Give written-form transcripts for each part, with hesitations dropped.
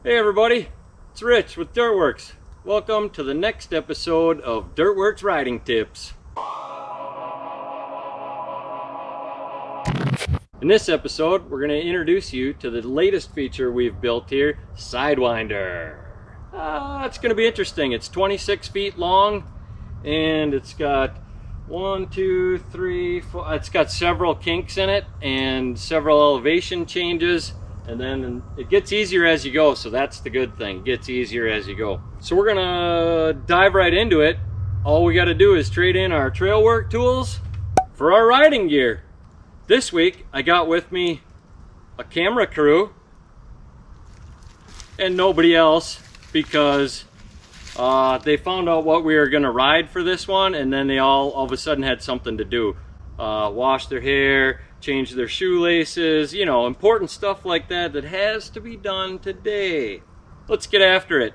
Hey everybody, it's Rich with DirtWirx. Welcome to the next episode of DirtWirx Riding Tips. In this episode, we're going to introduce you to the latest feature we've built here, Sidewinder. It's going to be interesting. It's 26 feet long and it's got 1, 2, 3, 4, it's got several kinks in it and several elevation changes. And then it gets easier as you go, so that's the good thing. It gets easier as you go. So we're gonna dive right into it. All we gotta do is trade in our trail work tools for our riding gear. This week, I got with me a camera crew and nobody else because they found out what we were gonna ride for this one, and then they all of a sudden had something to do. Wash their hair, change their shoelaces, you know, important stuff like that that has to be done today. Let's get after it.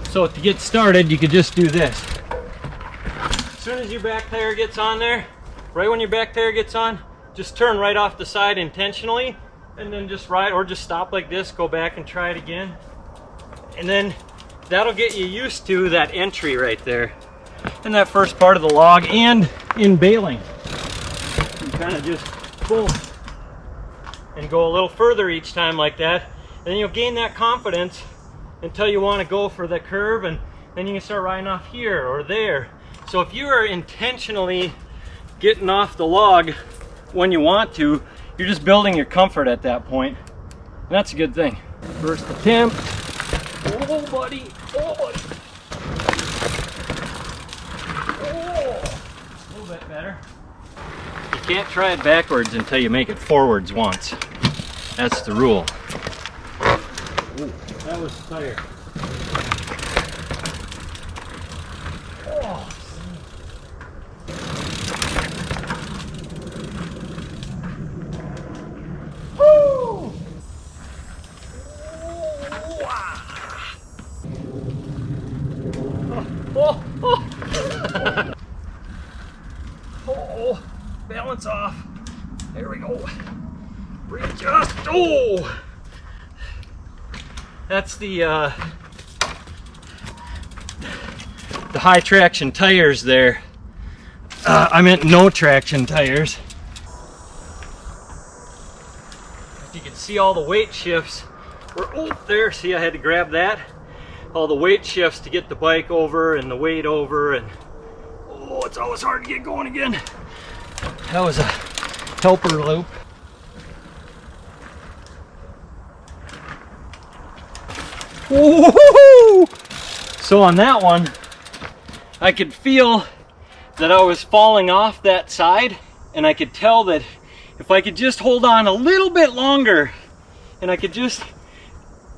So to get started, you could just do this. As soon as your back tire gets on there, right when your back tire gets on, just turn right off the side intentionally, and then just ride, or just stop like this, go back and try it again. And then that'll get you used to that entry right there in that first part of the log and in baling. You kind of just boom and go a little further each time like that. And then you'll gain that confidence until you want to go for the curve, and then you can start riding off here or there. So if you are intentionally getting off the log when you want to, you're just building your comfort at that point. And that's a good thing. First attempt. Oh, buddy. Oh, buddy. Oh, a little bit better. You can't try it backwards until you make it forwards once. That's the rule. Ooh, that was tired. Oh. Oh, balance off. There we go. Readjust. Oh, that's the high traction tires there. I meant no traction tires. You can see all the weight shifts. Oh, there. See, I had to grab that. All the weight shifts to get the bike over and the weight over, and oh, it's always hard to get going again. That was a helper loop. Woo-hoo-hoo! So on that one, I could feel that I was falling off that side, and I could tell that if I could just hold on a little bit longer and I could just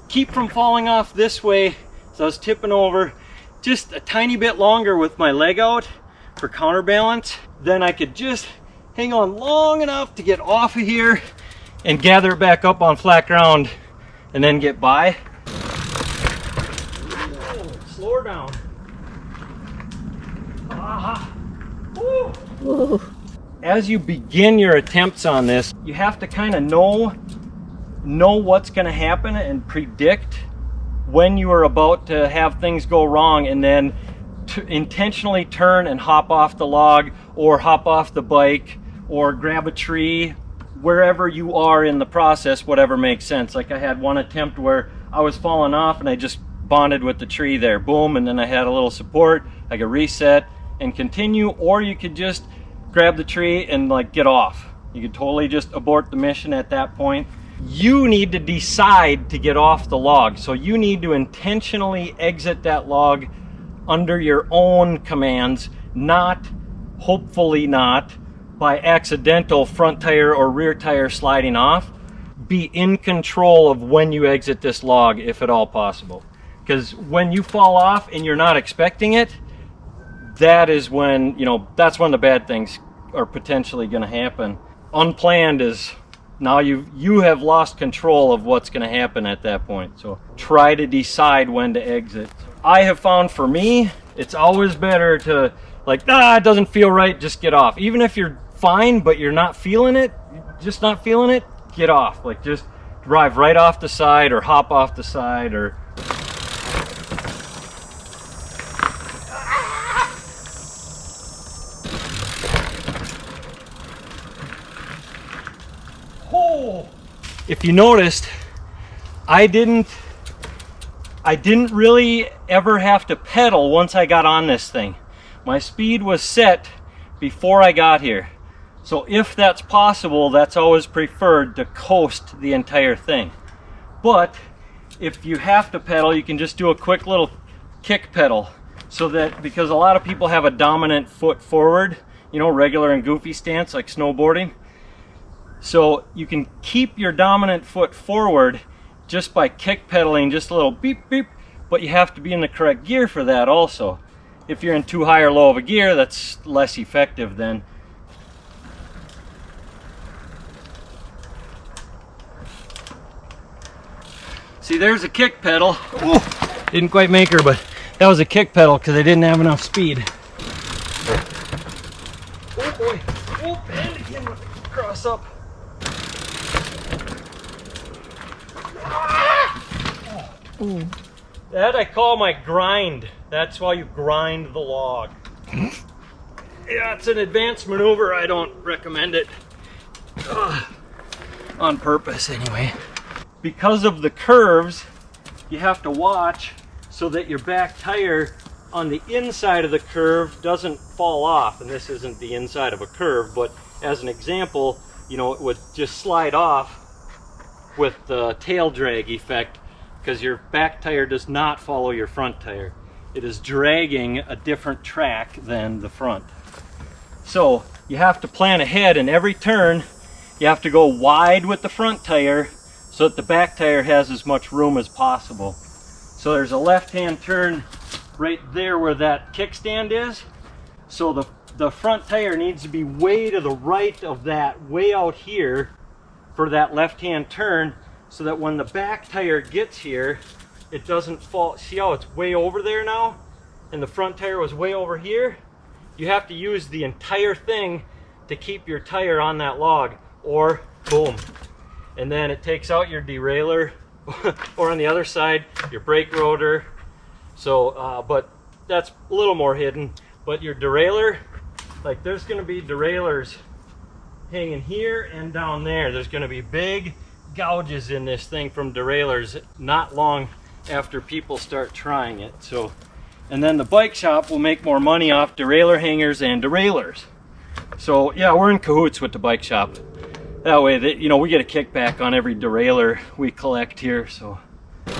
keep from falling off this way, so I was tipping over just a tiny bit longer with my leg out for counterbalance, then I could just hang on long enough to get off of here and gather it back up on flat ground and then get by. Whoa, slow her down. Whoa. As you begin your attempts on this, you have to kind of know what's going to happen and predict when you are about to have things go wrong, and then to intentionally turn and hop off the log or hop off the bike or grab a tree, wherever you are in the process, whatever makes sense. Like I had one attempt where I was falling off and I just bonded with the tree there, boom, and then I had a little support. I could reset and continue, or you could just grab the tree and like get off. You could totally just abort the mission at that point. You need to decide to get off the log. So you need to intentionally exit that log under your own commands, not, hopefully not, by accidental front tire or rear tire sliding off. Be in control of when you exit this log, if at all possible. Because when you fall off and you're not expecting it, that is when, you know, that's when the bad things are potentially going to happen. Unplanned is now you have lost control of what's going to happen at that point. So try to decide when to exit. I have found for me, It's always better to, like, it doesn't feel right, just get off. Even if you're fine, but you're not feeling it, get off. Like, just drive right off the side or hop off the side or... If you noticed, I didn't really ever have to pedal once I got on this thing. My speed was set before I got here. So if that's possible, that's always preferred, to coast the entire thing. But if you have to pedal, you can just do a quick little kick pedal. So that, because a lot of people have a dominant foot forward, you know, regular and goofy stance like snowboarding. So you can keep your dominant foot forward just by kick pedaling, just a little beep beep, but you have to be in the correct gear for that also. If you're in too high or low of a gear, that's less effective then. See, there's a kick pedal. Ooh, didn't quite make her, but that was a kick pedal because I didn't have enough speed. Oh boy, oh, and again, cross up. Ooh. That I call my grind. That's why you grind the log. Yeah, it's an advanced maneuver. I don't recommend it. On purpose anyway. Because of the curves, you have to watch so that your back tire on the inside of the curve doesn't fall off. And this isn't the inside of a curve, but as an example, you know, it would just slide off with the tail drag effect, because your back tire does not follow your front tire. It is dragging a different track than the front. So you have to plan ahead, and every turn you have to go wide with the front tire so that the back tire has as much room as possible. So there's a left-hand turn right there where that kickstand is. So the front tire needs to be way to the right of that, way out here for that left-hand turn, so that when the back tire gets here, it doesn't fall. See how it's way over there now? And the front tire was way over here? You have to use the entire thing to keep your tire on that log, or boom. And then it takes out your derailleur, or on the other side, your brake rotor. So, but that's a little more hidden. But your derailleur, like, there's gonna be derailleurs hanging here and down there. There's gonna be big gouges in this thing from derailleurs not long after people start trying it. So, and then the bike shop will make more money off derailleur hangers and derailleurs. So yeah, we're in cahoots with the bike shop. That way that, you know, we get a kickback on every derailleur we collect here. So, oh,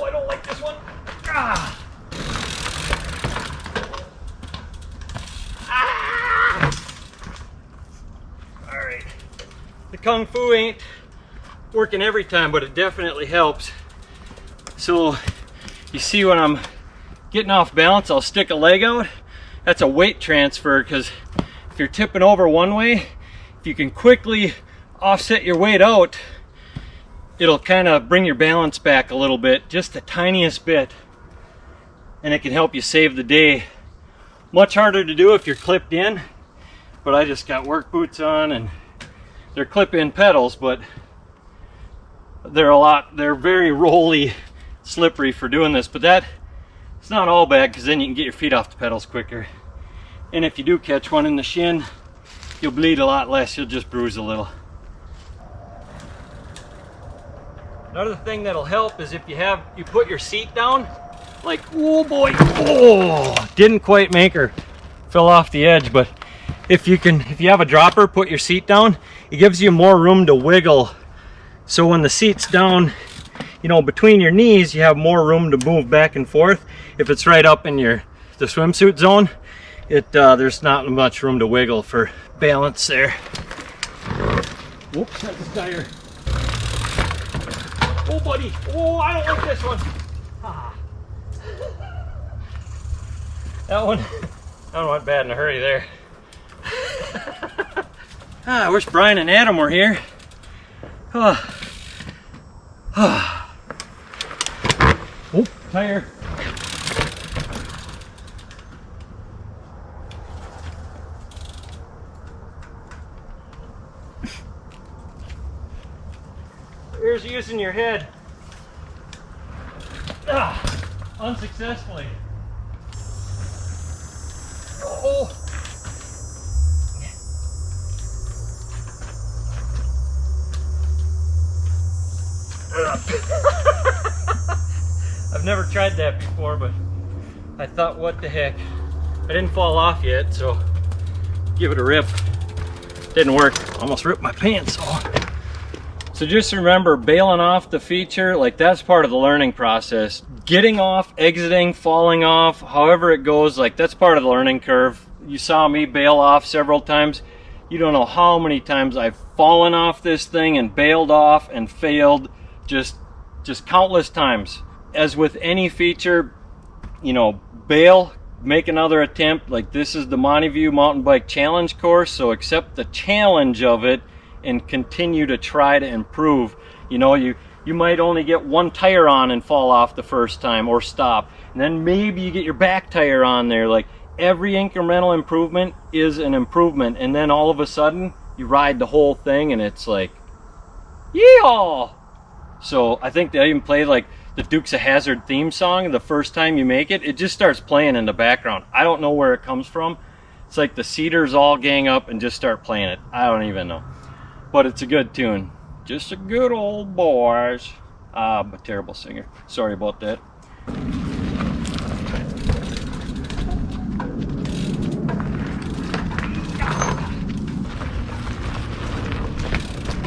I don't like this one. The Kung Fu ain't working every time, but it definitely helps. So you see, when I'm getting off balance, I'll stick a leg out. That's a weight transfer, because if you're tipping over one way, if you can quickly offset your weight out, it'll kind of bring your balance back a little bit, just the tiniest bit, and it can help you save the day. Much harder to do if you're clipped in, but I just got work boots on, and they're clip-in pedals, but they're very rolly, slippery for doing this. But it's not all bad, because then you can get your feet off the pedals quicker. And if you do catch one in the shin, you'll bleed a lot less. You'll just bruise a little. Another thing that'll help is if you put your seat down, like, oh boy, oh, didn't quite make her, fell off the edge. But if you have a dropper, put your seat down, it gives you more room to wiggle. So when the seat's down, you know, between your knees, you have more room to move back and forth. If it's right up in the swimsuit zone, there's not much room to wiggle for balance there. Whoops, that's a tire. Oh buddy, oh, I don't like this one. That one went bad in a hurry there. I wish Brian and Adam were here. Oh, tire. using your head. Unsuccessfully. Oh. I've never tried that before, but I thought, what the heck. I didn't fall off yet, so give it a rip. Didn't work. Almost ripped my pants off. So just remember, bailing off the feature, like that's part of the learning process. Getting off, exiting, falling off, however it goes, like that's part of the learning curve. You saw me bail off several times. You don't know how many times I've fallen off this thing and bailed off and failed, just countless times. As with any feature, you know, bail, make another attempt. Like this is the Monte View Mountain Bike Challenge course, so accept the challenge of it and continue to try to improve. You know, you might only get one tire on and fall off the first time or stop, and then maybe you get your back tire on there. Like every incremental improvement is an improvement, and then all of a sudden you ride the whole thing and it's like, yeehaw! So I think they even play like the Dukes of Hazzard theme song the first time you make it. It just starts playing in the background. I don't know where it comes from. It's like the Cedars all gang up and just start playing it. I don't even know. But it's a good tune. Just a good old boys. I'm a terrible singer. Sorry about that.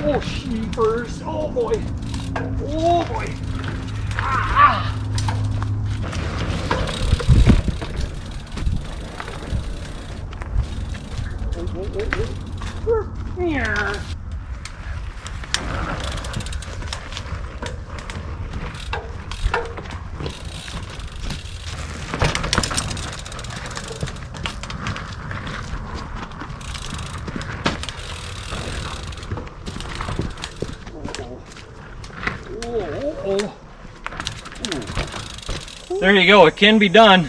Oh, sheepers. Oh, boy. Oh, boy. Ah. Yeah. There you go. It can be done.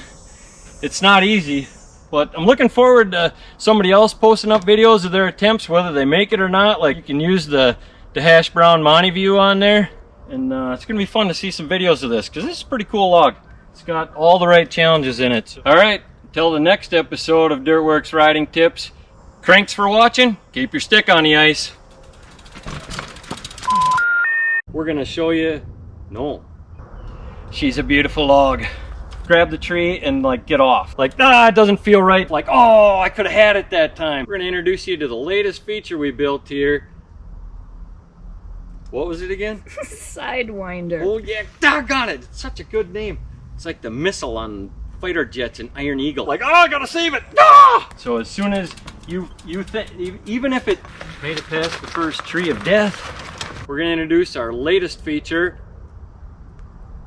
It's not easy, but I'm looking forward to somebody else posting up videos of their attempts, whether they make it or not. Like you can use the hash brown Monte View on there, and it's gonna be fun to see some videos of this because this is a pretty cool log. It's got all the right challenges in it. All right, until the next episode of DirtWirx Riding Tips. Thanks for watching. Keep your stick on the ice. We're gonna show you. No. She's a beautiful log. Grab the tree and like get off. Like, it doesn't feel right. Like, oh, I could have had it that time. We're gonna introduce you to the latest feature we built here. What was it again? Sidewinder. Oh yeah, doggone it. It's such a good name. It's like the missile on fighter jets in Iron Eagle. Like, oh, I gotta save it. Ah! So as soon as even if it made it past the first tree of death, we're gonna introduce our latest feature.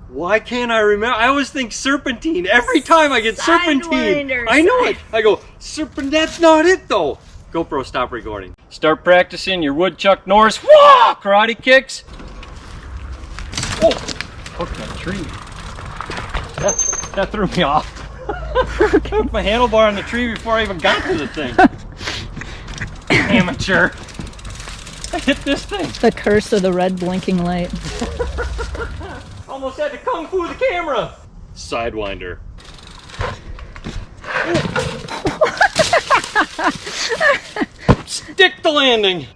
Why can't I remember? I always think serpentine. Every time I get serpentine. I know it. I go, serpentine. That's not it though. GoPro, stop recording. Start practicing your woodchuck Norris. Whoa! Karate kicks. Oh, hooked my tree. That threw me off. I put my handlebar on the tree before I even got to the thing. Amateur. I hit this thing. The curse of the red blinking light. Almost had to kung fu the camera. Sidewinder. Stick the landing.